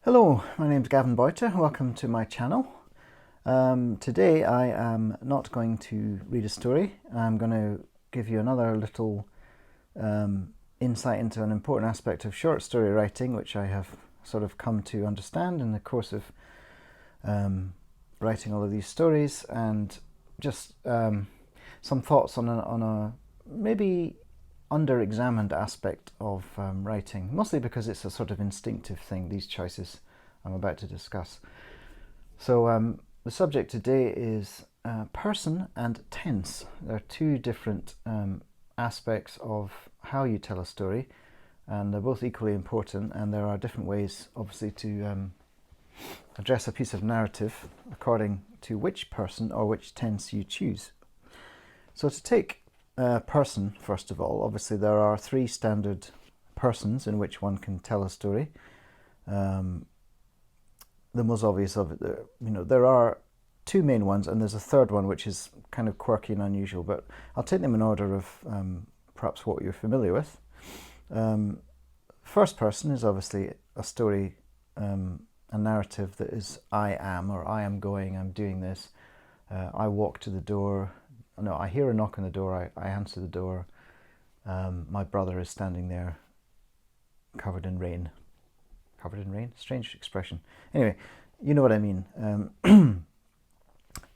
Hello, my name's Gavin Boyter. Welcome to my channel. Today I am not going to read a story. I'm going to give you another little insight into an important aspect of short story writing, which I have sort of come to understand in the course of writing all of these stories, and just some thoughts on a maybe under-examined aspect of writing, mostly because it's a sort of instinctive thing, these choices I'm about to discuss. So the subject today is person and tense. There are two different aspects of how you tell a story, and they're both equally important, and there are different ways obviously to address a piece of narrative according to which person or which tense you choose. So to take person, first of all, obviously there are three standard persons in which one can tell a story. The most obvious of it, there are two main ones, and there's a third one which is kind of quirky and unusual, but I'll take them in order of perhaps what you're familiar with. First person is obviously a story, a narrative that is I am, or I am going, I'm doing this, I walk to the door. No, I hear a knock on the door, I answer the door, my brother is standing there covered in rain. Covered in rain? Strange expression. Anyway, you know what I mean.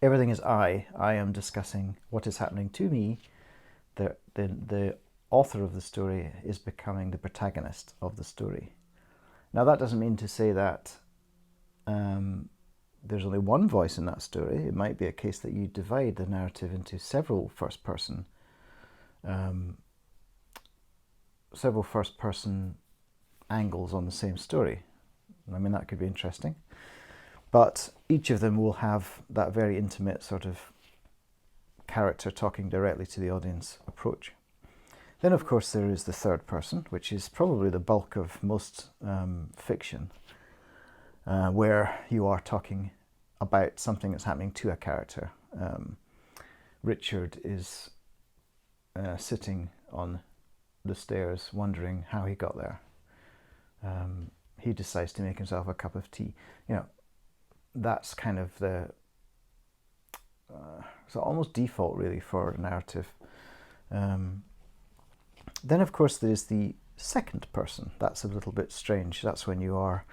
Everything is I am discussing what is happening to me. The author of the story is becoming the protagonist of the story. Now that doesn't mean to say that there's only one voice in that story. It might be a case that you divide the narrative into several first person angles on the same story. I mean, that could be interesting. But each of them will have that very intimate sort of character talking directly to the audience approach. Then, of course, there is the third person, which is probably the bulk of most fiction, where you are talking about something that's happening to a character. Richard is sitting on the stairs wondering how he got there. He decides to make himself a cup of tea. That's kind of the so almost default really for a narrative. Then of course there's the second person. That's a little bit strange. That's when you are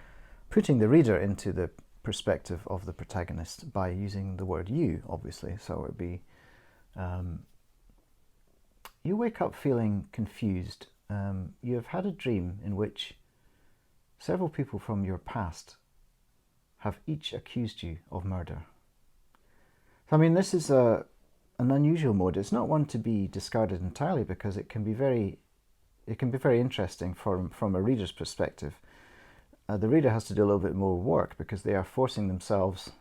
putting the reader into the perspective of the protagonist by using the word you, obviously. So it would be you wake up feeling confused. You have had a dream in which several people from your past have each accused you of murder. So, I mean, this is an unusual mode. It's not one to be discarded entirely, because it can be very interesting from a reader's perspective. The reader has to do a little bit more work because they are forcing themselves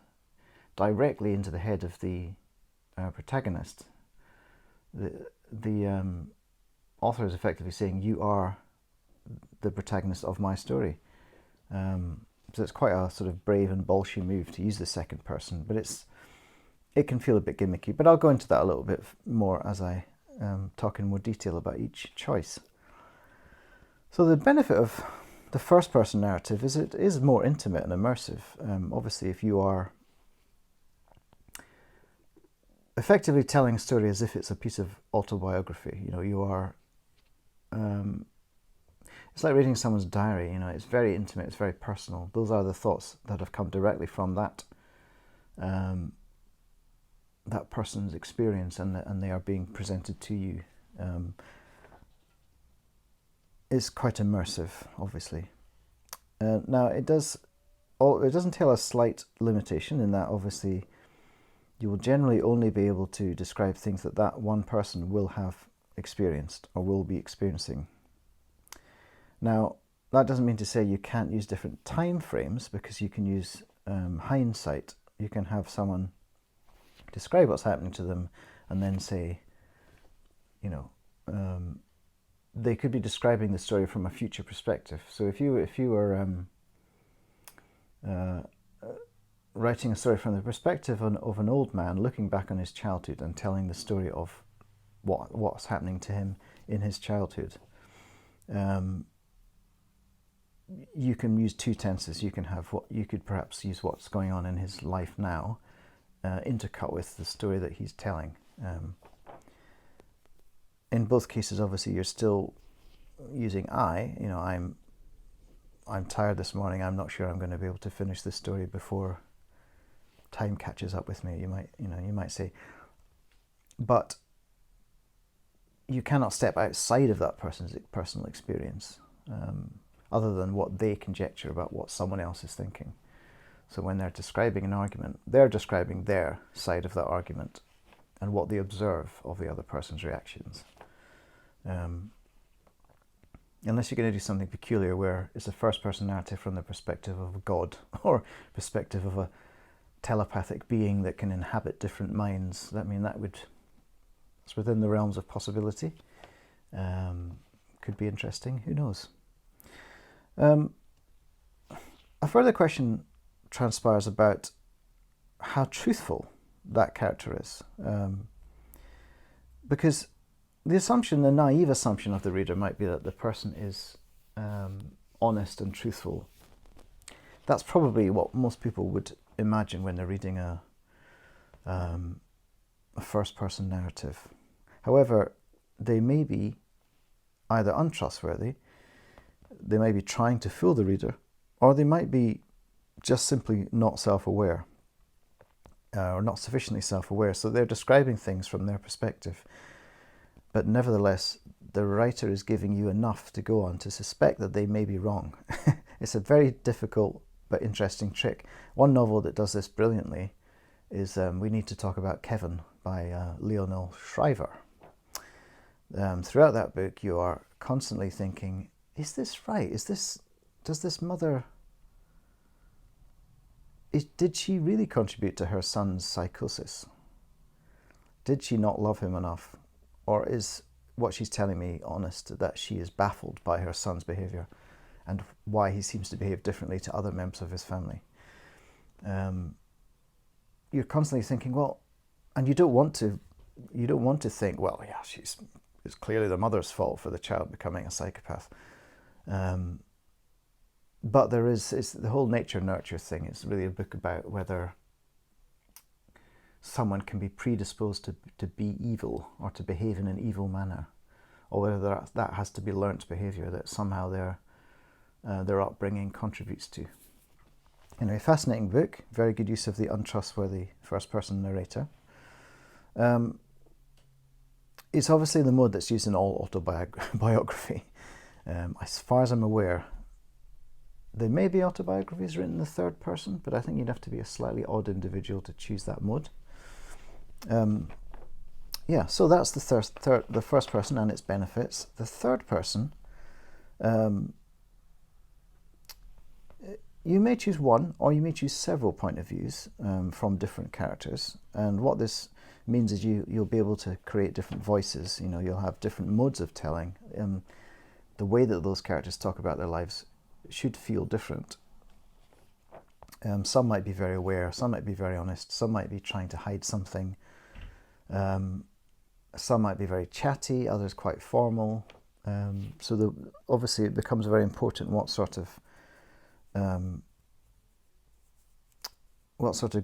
directly into the head of the protagonist. The author is effectively saying, you are the protagonist of my story. So it's quite a sort of brave and bolshy move to use the second person, but it can feel a bit gimmicky. But I'll go into that a little bit more as I talk in more detail about each choice. So the benefit of the first person narrative is it is more intimate and immersive. Obviously, if you are effectively telling a story as if it's a piece of autobiography, you are it's like reading someone's diary. It's very intimate, it's very personal. Those are the thoughts that have come directly from that person's experience, and they are being presented to you. It's quite immersive, obviously. Now it does entail a slight limitation in that obviously you will generally only be able to describe things that one person will have experienced or will be experiencing. Now, that doesn't mean to say you can't use different time frames, because you can use hindsight. You can have someone describe what's happening to them and then say, they could be describing the story from a future perspective. So if you were writing a story from the perspective of an old man looking back on his childhood and telling the story of what's happening to him in his childhood, you can use two tenses. You could perhaps use what's going on in his life now, intercut with the story that he's telling. In both cases, obviously, you're still using I. I'm tired this morning. I'm not sure I'm going to be able to finish this story before time catches up with me. You might say, but you cannot step outside of that person's personal experience, other than what they conjecture about what someone else is thinking. So when they're describing an argument, they're describing their side of that argument and what they observe of the other person's reactions. Unless you're going to do something peculiar where it's a first-person narrative from the perspective of a god or perspective of a telepathic being that can inhabit different minds. It's within the realms of possibility. Could be interesting. Who knows? A further question transpires about how truthful that character is, because the naive assumption of the reader might be that the person is honest and truthful. That's probably what most people would imagine when they're reading a first-person narrative. However, they may be either untrustworthy, they may be trying to fool the reader, or they might be just simply not self-aware, or not sufficiently self-aware. So they're describing things from their perspective. But nevertheless, the writer is giving you enough to go on to suspect that they may be wrong. It's a very difficult but interesting trick. One novel that does this brilliantly is We Need to Talk About Kevin by Lionel Shriver. Throughout that book, you are constantly thinking, is this right? Does this mother... Did she really contribute to her son's psychosis? Did she not love him enough? Or is what she's telling me honest, that she is baffled by her son's behaviour and why he seems to behave differently to other members of his family? You're constantly thinking, well, and you don't want to think, well, yeah, it's clearly the mother's fault for the child becoming a psychopath. But it's the whole nature-nurture thing. It's really a book about whether someone can be predisposed to be evil or to behave in an evil manner, or whether that has to be learnt behaviour that somehow their upbringing contributes to. Anyway, fascinating book. Very good use of the untrustworthy first-person narrator. It's obviously the mode that's used in all autobiography. As far as I'm aware, there may be autobiographies written in the third person, but I think you'd have to be a slightly odd individual to choose that mode. So that's the first person and its benefits. The third person, you may choose one, or you may choose several point of views from different characters. And what this means is you'll be able to create different voices. You'll have different modes of telling. The way that those characters talk about their lives should feel different. Some might be very aware, some might be very honest, some might be trying to hide something. Some might be very chatty, others quite formal. Obviously it becomes very important what sort of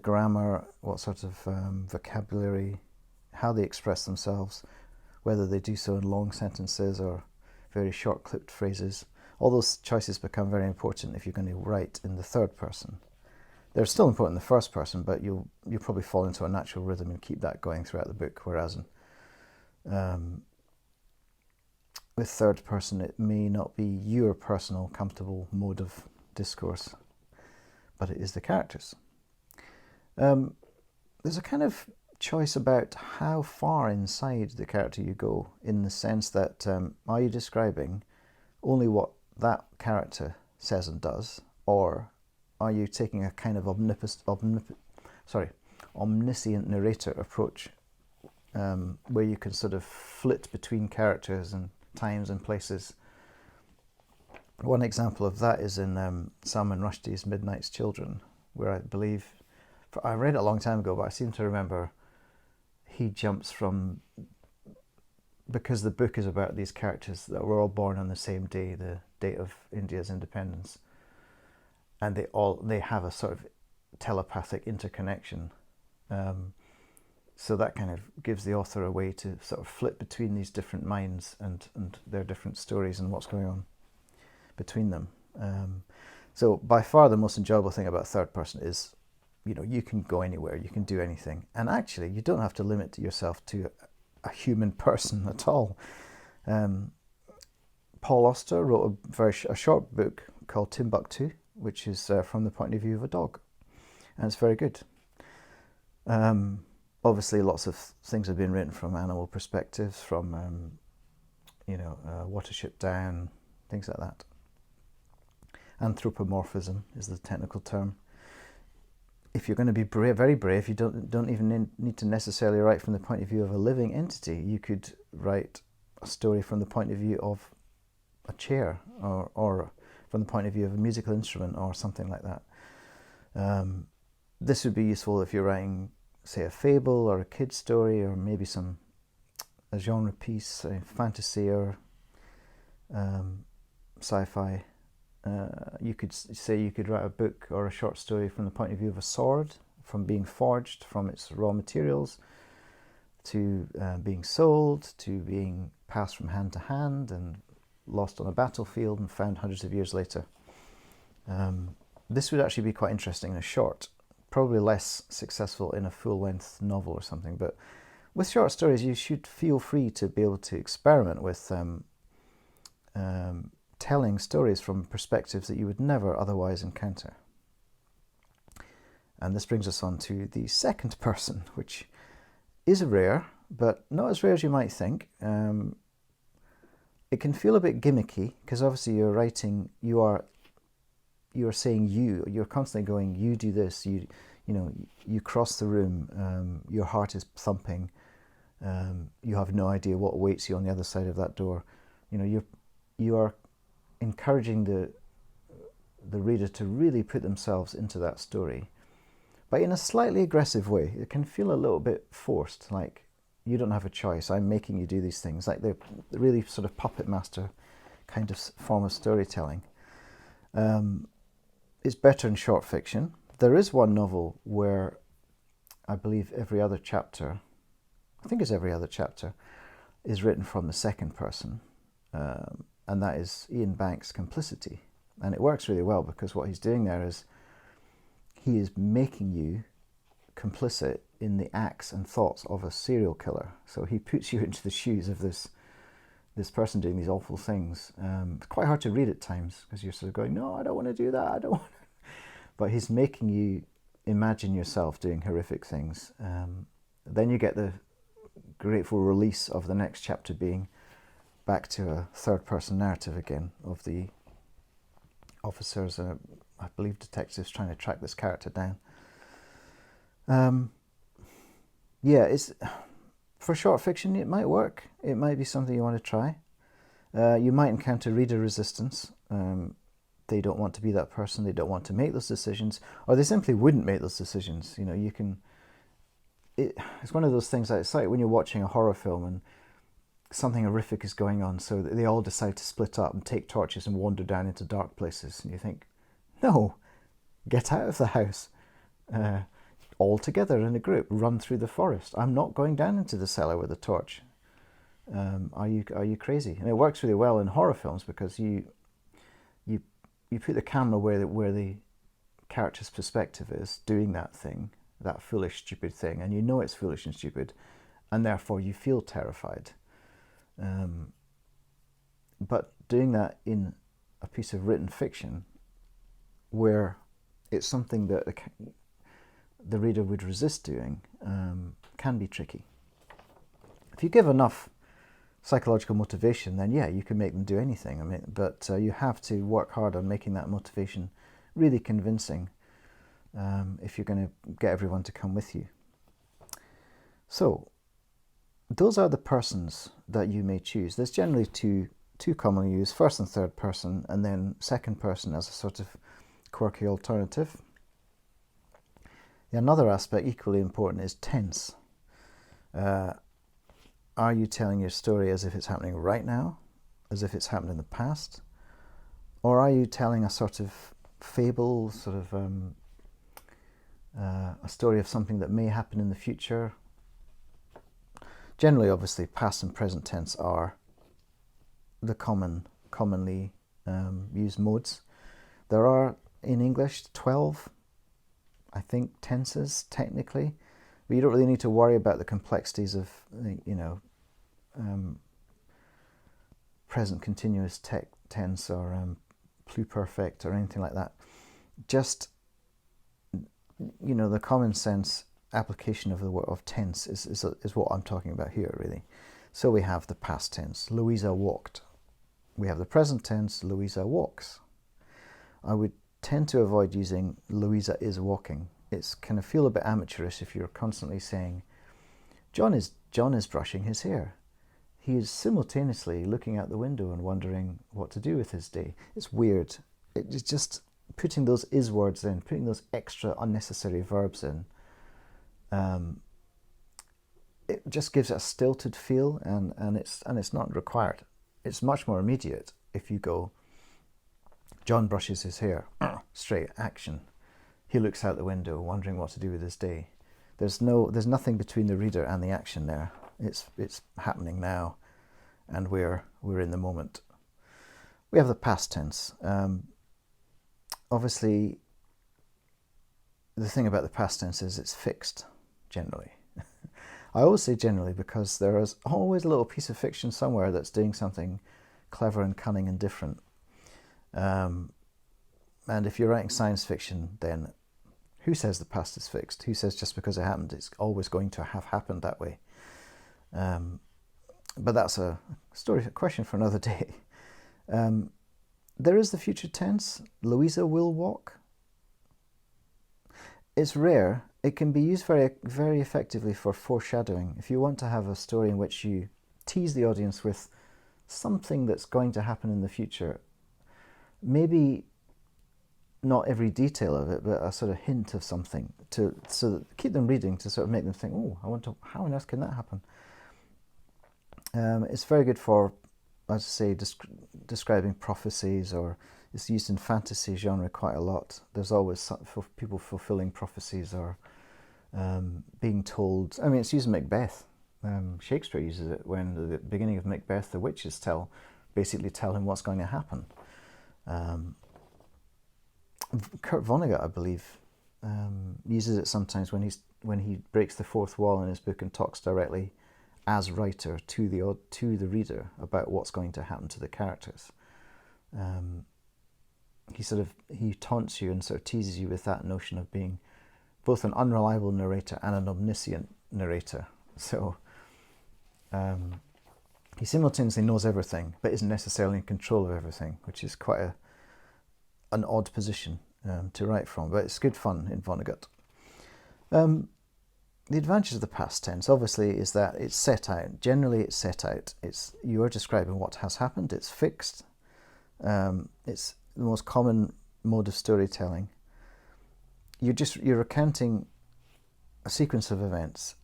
grammar, what sort of vocabulary, how they express themselves, whether they do so in long sentences or very short clipped phrases. All those choices become very important if you're going to write in the third person. They're still important in the first person, but you'll probably fall into a natural rhythm and keep that going throughout the book, whereas with third person it may not be your personal comfortable mode of discourse, but it is the characters. There's a kind of choice about how far inside the character you go, in the sense that are you describing only what that character says and does, or are you taking a kind of omniscient narrator approach, where you can sort of flit between characters and times and places. One example of that is in Salman Rushdie's Midnight's Children, where I believe, I read it a long time ago, but I seem to remember he jumps because the book is about these characters that were all born on the same day, the date of India's independence, and they have a sort of telepathic interconnection. So that kind of gives the author a way to sort of flip between these different minds and their different stories and what's going on between them. So by far the most enjoyable thing about third person is, you can go anywhere, you can do anything. And actually, you don't have to limit yourself to a human person at all. Paul Auster wrote a short book called Timbuktu, which is from the point of view of a dog. And it's very good. Obviously, lots of things have been written from animal perspectives, from, Watership Down, things like that. Anthropomorphism is the technical term. If you're going to be very brave, you don't even need to necessarily write from the point of view of a living entity. You could write a story from the point of view of a chair, or from the point of view of a musical instrument, or something like that. This would be useful if you're writing, say, a fable or a kid's story, or maybe a genre piece, a fantasy or sci-fi. You could write a book or a short story from the point of view of a sword, from being forged from its raw materials, to being sold, to being passed from hand to hand and lost on a battlefield and found hundreds of years later. This would actually be quite interesting in a short, probably less successful in a full-length novel or something, but with short stories you should feel free to be able to experiment with telling stories from perspectives that you would never otherwise encounter. And this brings us on to the second person, which is rare, but not as rare as you might think. It can feel a bit gimmicky, because obviously you're writing, you're saying you're constantly going, you do this, you cross the room, your heart is thumping, you have no idea what awaits you on the other side of that door. You are encouraging the reader to really put themselves into that story, but in a slightly aggressive way. It can feel a little bit forced, like you don't have a choice, I'm making you do these things, like the really sort of puppet master kind of form of storytelling. It's better in short fiction. There is one novel where I believe every other chapter is written from the second person, and that is Ian Banks' Complicity. And it works really well, because what he's doing there is he is making you complicit in the acts and thoughts of a serial killer. So he puts you into the shoes of this person doing these awful things. It's quite hard to read at times, because you're sort of going, no, I don't want to do that, I don't want to. But he's making you imagine yourself doing horrific things. Then you get the grateful release of the next chapter being back to a third-person narrative again, of the officers, I believe detectives, trying to track this character down. It's for short fiction, it might work. It might be something you want to try. You might encounter reader resistance. They don't want to be that person. They don't want to make those decisions, or they simply wouldn't make those decisions. It's one of those things that it's like when you're watching a horror film and something horrific is going on, so they all decide to split up and take torches and wander down into dark places, and you think, no, get out of the house, all together in a group, run through the forest. I'm not going down into the cellar with a torch. Are you crazy? And it works really well in horror films, because you put the camera where the character's perspective is doing that thing, that foolish, stupid thing, and you know it's foolish and stupid, and therefore you feel terrified. But doing that in a piece of written fiction, where it's something that the reader would resist doing, can be tricky. If you give enough psychological motivation, then yeah, you can make them do anything. But you have to work hard on making that motivation really convincing, if you're going to get everyone to come with you. So those are the persons that you may choose. There's generally two commonly used, first and third person, and then second person as a sort of quirky alternative. Another aspect equally important is tense. Are you telling your story as if it's happening right now, as if it's happened in the past, Or are you telling a sort of fable, sort of a story of something that may happen in the future? Generally, obviously, past and present tense are the commonly used modes. There are, in English, 12, I think, tenses, technically. But you don't really need to worry about the complexities of, present continuous tense or pluperfect or anything like that. Just, the common sense application of the word of tense is what I'm talking about here, really. So we have the past tense, Louisa walked. We have the present tense, Louisa walks. I would tend to avoid using Louisa is walking. It's kind of feel a bit amateurish if you're constantly saying, John is brushing his hair. He is simultaneously looking out the window and wondering what to do with his day. It's weird. It's just putting those is words in, putting those extra unnecessary verbs in. It just gives it a stilted feel, and it's not required. It's much more immediate if you go, John brushes his hair, straight action. He looks out the window wondering what to do with his day. There's nothing between the reader and the action there. It's happening now, and we're in the moment. We have the past tense. Obviously, the thing about the past tense is it's fixed, generally. I always say generally because there is always a little piece of fiction somewhere that's doing something clever and cunning and different. And if you're writing science fiction, then who says the past is fixed? Who says just because it happened, it's always going to have happened that way? But that's a question for another day. There is the future tense. Louisa will walk. It's rare. It can be used very, very effectively for foreshadowing. If you want to have a story in which you tease the audience with something that's going to happen in the future, maybe not every detail of it, but a sort of hint of something so that keep them reading, to sort of make them think, oh, I wonder how on earth can that happen. It's very good for, as I say, describing prophecies, or it's used in fantasy genre quite a lot. There's always for people fulfilling prophecies or being told. I mean, it's used in Macbeth. Shakespeare uses it when at the beginning of Macbeth, the witches basically tell him what's going to happen. Kurt Vonnegut, I believe, uses it sometimes when he breaks the fourth wall in his book and talks directly as writer to the reader about what's going to happen to the characters. He taunts you and sort of teases you with that notion of being both an unreliable narrator and an omniscient narrator. So he simultaneously knows everything, but isn't necessarily in control of everything, which is quite an odd position to write from, but it's good fun in Vonnegut. The advantage of the past tense, obviously, is that it's set out. Generally, it's set out. You are describing what has happened. It's fixed. It's the most common mode of storytelling. You're recounting a sequence of events.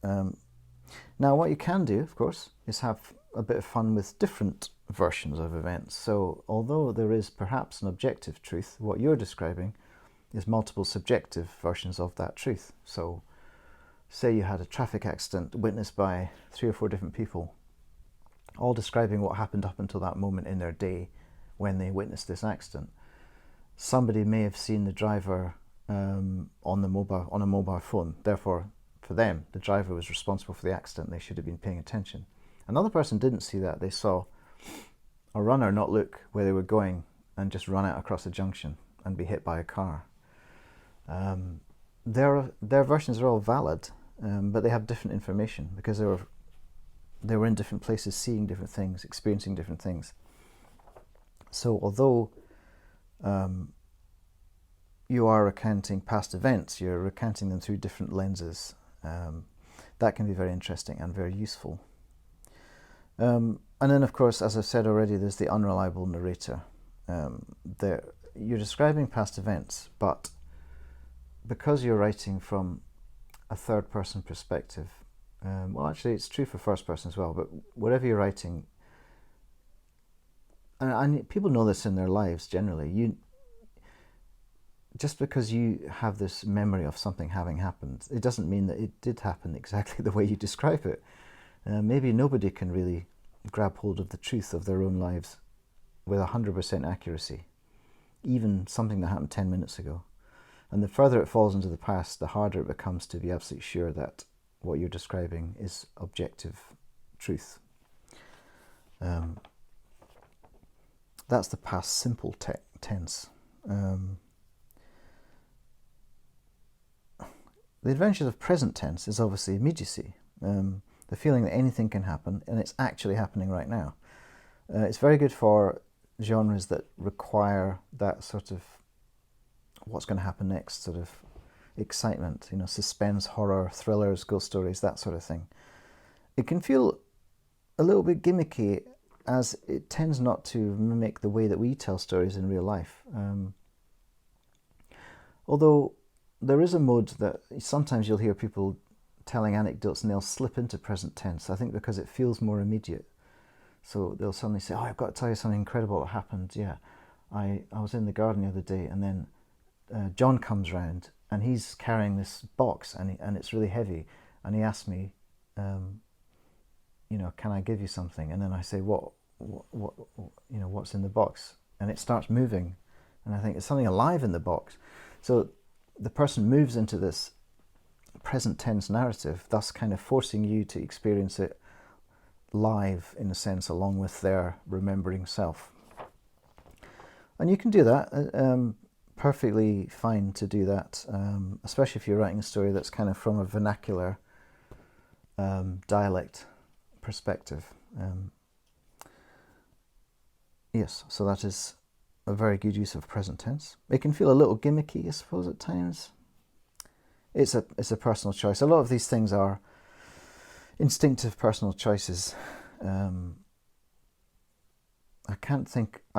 Now, what you can do, of course, is have a bit of fun with different versions of events. So, although there is perhaps an objective truth, what you're describing is multiple subjective versions of that truth. So, say you had a traffic accident witnessed by 3 or 4 different people, all describing what happened up until that moment in their day when they witnessed this accident. Somebody may have seen the driver on a mobile phone. Therefore, for them, the driver was responsible for the accident. They should have been paying attention. Another person didn't see that. They saw a runner not look where they were going and just run out across a junction and be hit by a car. Their versions are all valid, but they have different information because they were in different places, seeing different things, experiencing different things. So although you are recounting past events, you're recounting them through different lenses. That can be very interesting and very useful. And then, of course, as I've said already, there's the unreliable narrator. You're describing past events, but because you're writing from a third-person perspective, well, actually, it's true for first person as well, but whatever you're writing, and people know this in their lives generally. Just because you have this memory of something having happened, it doesn't mean that it did happen exactly the way you describe it. Maybe nobody can really grab hold of the truth of their own lives with 100% accuracy, even something that happened 10 minutes ago. And the further it falls into the past, the harder it becomes to be absolutely sure that what you're describing is objective truth. That's the past simple tense. The advantage of present tense is obviously immediacy, the feeling that anything can happen and it's actually happening right now. It's very good for genres that require that sort of what's going to happen next sort of excitement, suspense, horror, thrillers, ghost stories, that sort of thing. It can feel a little bit gimmicky as it tends not to mimic the way that we tell stories in real life. Although there is a mode that sometimes you'll hear people telling anecdotes and they'll slip into present tense, I think because it feels more immediate. So they'll suddenly say, I've got to tell you something incredible that happened. Yeah, I was in the garden the other day and then John comes round and he's carrying this box and it's really heavy. And he asked me, can I give you something? And then I say, what's in the box? And it starts moving. And I think it's something alive in the box. So the person moves into this present tense narrative, thus kind of forcing you to experience it live, in a sense, along with their remembering self. And you can do that, perfectly fine to do that, especially if you're writing a story that's kind of from a vernacular dialect perspective. Yes, so that is a very good use of present tense. It can feel a little gimmicky, I suppose, at times. It's a personal choice. A lot of these things are instinctive personal choices. I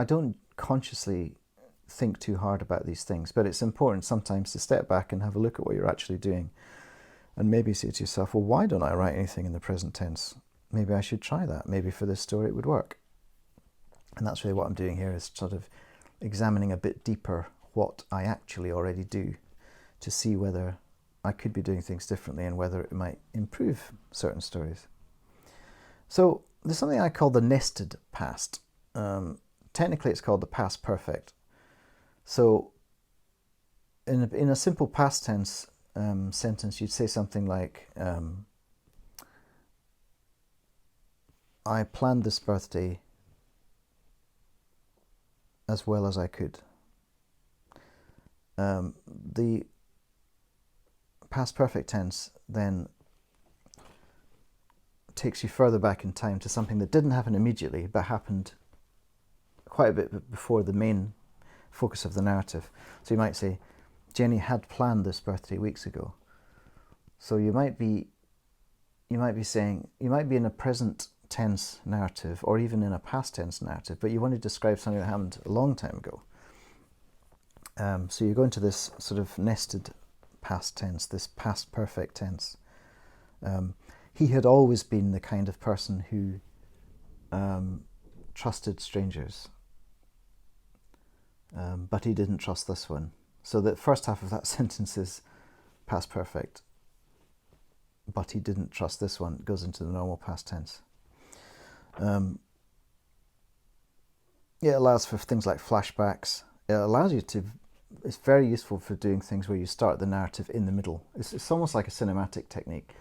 don't consciously think too hard about these things, but it's important sometimes to step back and have a look at what you're actually doing and maybe say to yourself, well, why don't I write anything in the present tense? Maybe I should try that. Maybe for this story it would work. And that's really what I'm doing here, is sort of examining a bit deeper what I actually already do to see whether I could be doing things differently and whether it might improve certain stories. So there's something I call the nested past. Technically it's called the past perfect. So in a simple past tense sentence, you'd say something like, I planned this birthday as well as I could. The past perfect tense then takes you further back in time to something that didn't happen immediately but happened quite a bit before the main focus of the narrative. So you might say, Jenny had planned this birthday weeks ago. So you might be saying, you might be in a present tense narrative or even in a past tense narrative, but you want to describe something that happened a long time ago. So you go into this sort of nested past tense, this past perfect tense. He had always been the kind of person who trusted strangers, but he didn't trust this one. So the first half of that sentence is past perfect, but he didn't trust this one. It goes into the normal past tense. It allows for things like flashbacks. It allows you to, it's very useful for doing things where you start the narrative in the middle. It's almost like a cinematic technique.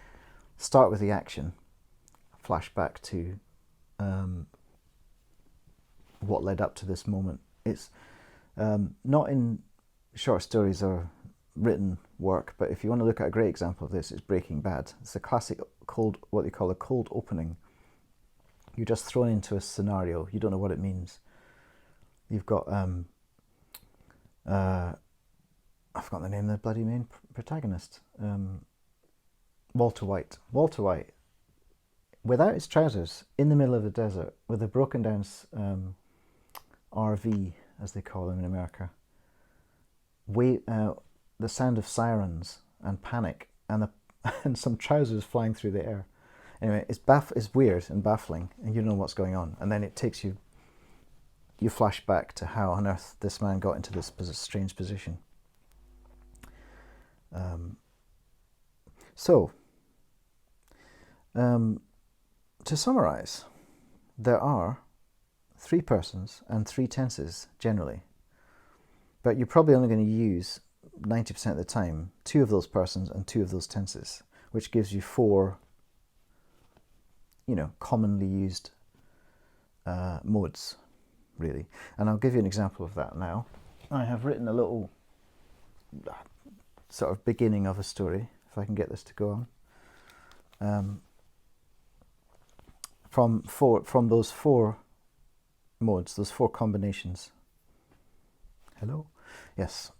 Start with the action, flashback to what led up to this moment. It's not in short stories or written work, but if you want to look at a great example of this, it's Breaking Bad. It's a classic what they call a cold opening. You're just thrown into a scenario. You don't know what it means. You've got I forgot the name of the bloody main protagonist. Walter White. Walter White, without his trousers, in the middle of the desert, with a broken down RV, as they call them in America. The sound of sirens and panic and some trousers flying through the air. Anyway, it's weird and baffling, and you don't know what's going on. And then it takes you you flash back to how on earth this man got into this strange position. To summarize, there are 3 persons and 3 tenses generally, but you're probably only going to use 90% of the time 2 of those persons and 2 of those tenses, which gives you 4, commonly used modes, really. And I'll give you an example of that now. I have written a little sort of beginning of a story, if I can get this to go on. From those 4 modes, those 4 combinations. Hello? Yes.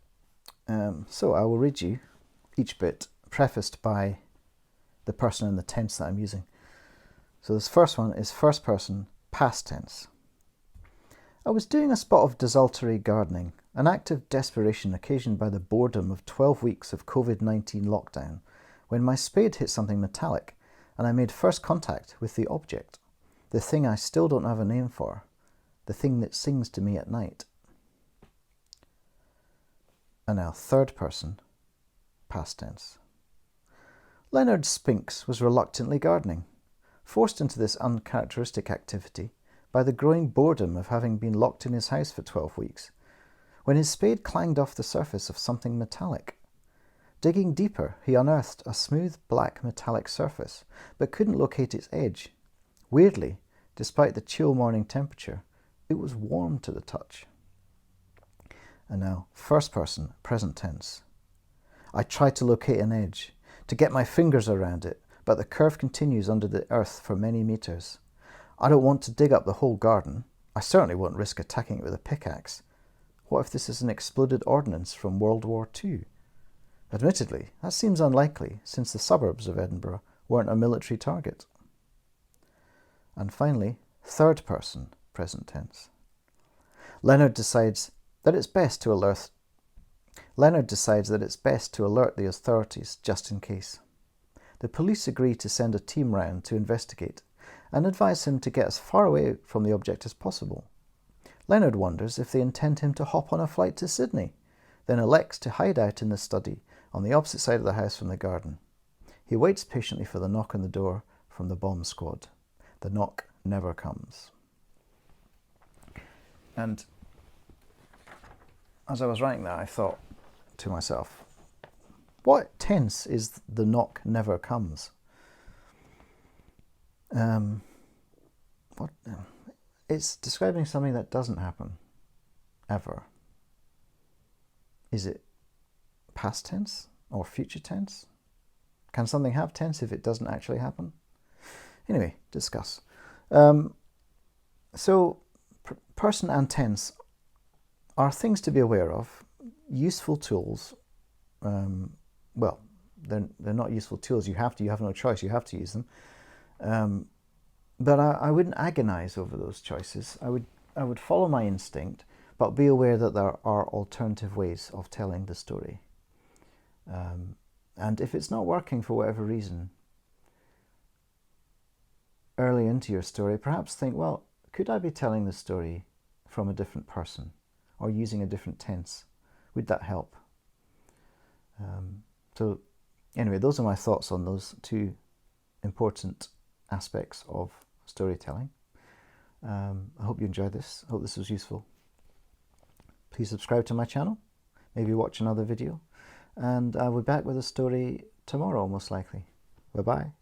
So I will read you each bit, prefaced by the person and the tense that I'm using. So this first one is first person, past tense. I was doing a spot of desultory gardening, an act of desperation occasioned by the boredom of 12 weeks of COVID-19 lockdown, when my spade hit something metallic, and I made first contact with the object, the thing I still don't have a name for, the thing that sings to me at night. And now third person, past tense. Leonard Spinks was reluctantly gardening, forced into this uncharacteristic activity by the growing boredom of having been locked in his house for 12 weeks, when his spade clanged off the surface of something metallic. Digging deeper, he unearthed a smooth black metallic surface, but couldn't locate its edge. Weirdly, despite the chill morning temperature, it was warm to the touch. And now, first person, present tense. I tried to locate an edge, to get my fingers around it, but the curve continues under the earth for many meters. I don't want to dig up the whole garden. I certainly won't risk attacking it with a pickaxe. What if this is an exploded ordnance from World War II? Admittedly, that seems unlikely, since the suburbs of Edinburgh weren't a military target. And finally, third person, present tense. Leonard decides that it's best to alert the authorities just in case. The police agree to send a team round to investigate and advise him to get as far away from the object as possible. Leonard wonders if they intend him to hop on a flight to Sydney, then elects to hide out in the study on the opposite side of the house from the garden. He waits patiently for the knock on the door from the bomb squad. The knock never comes. And as I was writing that, I thought to myself, what tense is the knock never comes? It's describing something that doesn't happen, ever. Is it past tense or future tense? Can something have tense if it doesn't actually happen? Anyway, discuss. So, person and tense are things to be aware of, useful tools. Well, they're not useful tools. You have no choice. You have to use them. But I wouldn't agonize over those choices. I would follow my instinct, but be aware that there are alternative ways of telling the story. And if it's not working for whatever reason, early into your story, perhaps think, well, could I be telling the story from a different person or using a different tense? Would that help? So anyway, those are my thoughts on those 2 important aspects of storytelling. I hope you enjoyed this. I hope this was useful. Please subscribe to my channel, maybe watch another video, and I'll be back with a story tomorrow, most likely. Bye-bye.